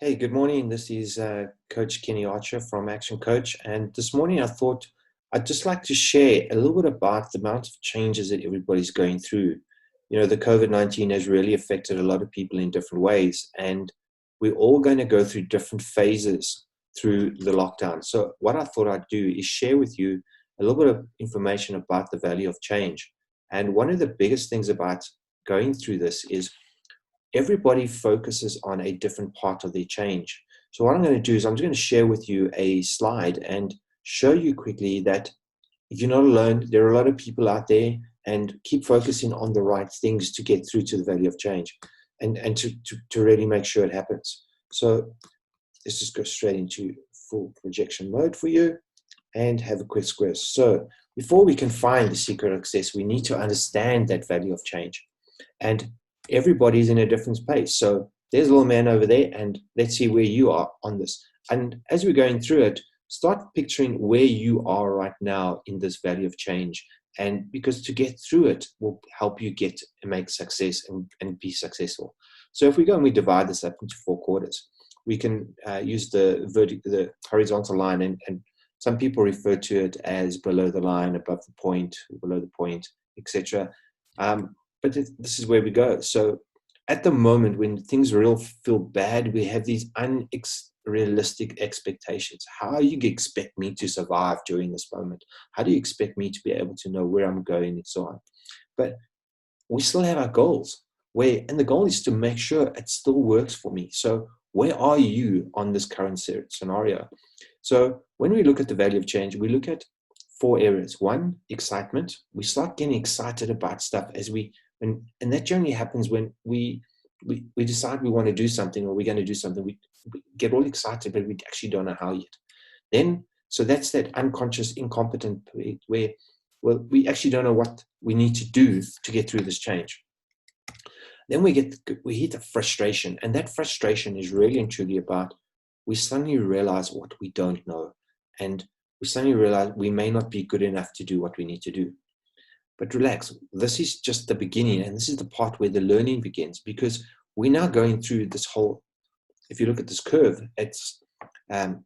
Hey, good morning. This is Coach Kenny Archer from Action Coach. And this morning I thought I'd just like to share a little bit about the amount of changes that everybody's going through. You know, the COVID-19 has really affected a lot of people in different ways, and we're all going to go through different phases through the lockdown. So, what I thought I'd do is share with you a little bit of information about the value of change. And one of the biggest things about going through this is everybody focuses on a different part of their change. So what I'm going to do is I'm just going to share with you a slide and show you quickly that you're not alone. There are a lot of people out there, and keep focusing on the right things to get through to the value of change and to really make sure it happens. So let's just go straight into full projection mode for you and have a quick square. So before we can find the secret of success, we need to understand that value of change. And everybody's in a different space. So there's a little man over there, and let's see where you are on this. And as we're going through it, start picturing where you are right now in this value of change. And because to get through it will help you get and make success and be successful. So if we go and we divide this up into 4 quarters, we can use the horizontal line, and some people refer to it as below the line, above the point, below the point, etc. But this is where we go. So at the moment when things feel bad, we have these unrealistic expectations. How do you expect me to survive during this moment? How do you expect me to be able to know where I'm going and so on? But we still have our goals, and the goal is to make sure it still works for me. So where are you on this current scenario? So when we look at the value of change, we look at 4 areas. 1, excitement. We start getting excited about stuff and that generally happens when we decide we want to do something, or we're going to do something. We get all excited, but we actually don't know how yet. Then, so that's that unconscious, incompetent where, well, we actually don't know what we need to do to get through this change. Then we hit a frustration, and that frustration is really and truly about we suddenly realize what we don't know, and we suddenly realize we may not be good enough to do what we need to do. But relax, this is just the beginning, and this is the part where the learning begins, because we're now going through this whole, if you look at this curve, it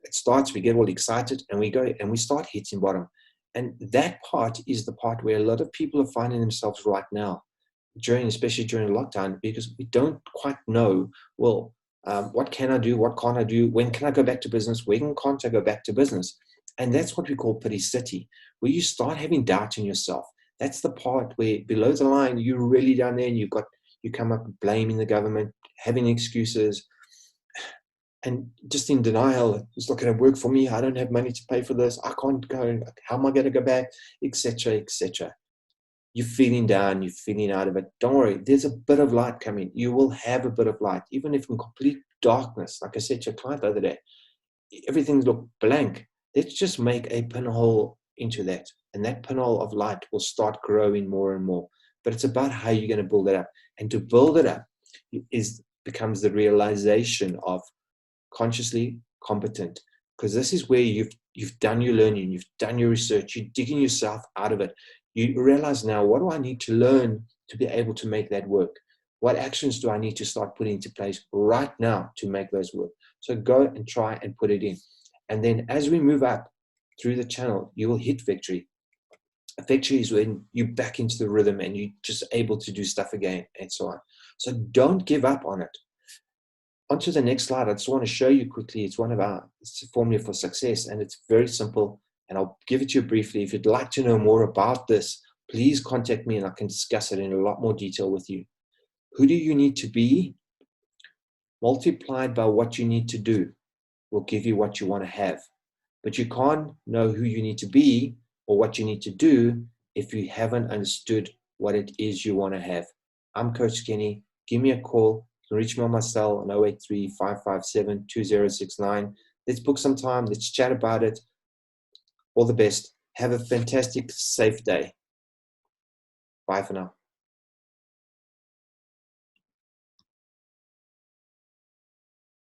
starts, we get all excited, and we start hitting bottom. And that part is the part where a lot of people are finding themselves right now, especially during lockdown, because we don't quite know, well, what can I do? What can't I do? When can I go back to business? When can't I go back to business? And that's what we call pity city, where you start having doubt in yourself. That's the part where below the line, you're really down there, and you come up blaming the government, having excuses, and just in denial. It's not going to work for me. I don't have money to pay for this. I can't go. How am I going to go back? Etc. Etc. You're feeling down. You're feeling out of it. Don't worry. There's a bit of light coming. You will have a bit of light, even if in complete darkness. Like I said to a client the other day, everything looked blank. Let's just make a pinhole into that. And that pinhole of light will start growing more and more. But it's about how you're going to build it up. And to build it up becomes the realization of consciously competent. Because this is where you've done your learning, you've done your research, you're digging yourself out of it. You realize now, what do I need to learn to be able to make that work? What actions do I need to start putting into place right now to make those work? So go and try and put it in. And then as we move up through the channel, you will hit victory. Victory is when you're back into the rhythm and you're just able to do stuff again and so on. So don't give up on it. Onto the next slide, I just want to show you quickly. It's a formula for success, and it's very simple. And I'll give it to you briefly. If you'd like to know more about this, please contact me and I can discuss it in a lot more detail with you. Who do you need to be? Multiplied by what you need to do will give you what you want to have. But you can't know who you need to be or what you need to do if you haven't understood what it is you want to have. I'm Coach Kenny. Give me a call. You can reach me on my cell on 083-557-2069. Let's book some time. Let's chat about it. All the best. Have a fantastic, safe day. Bye for now.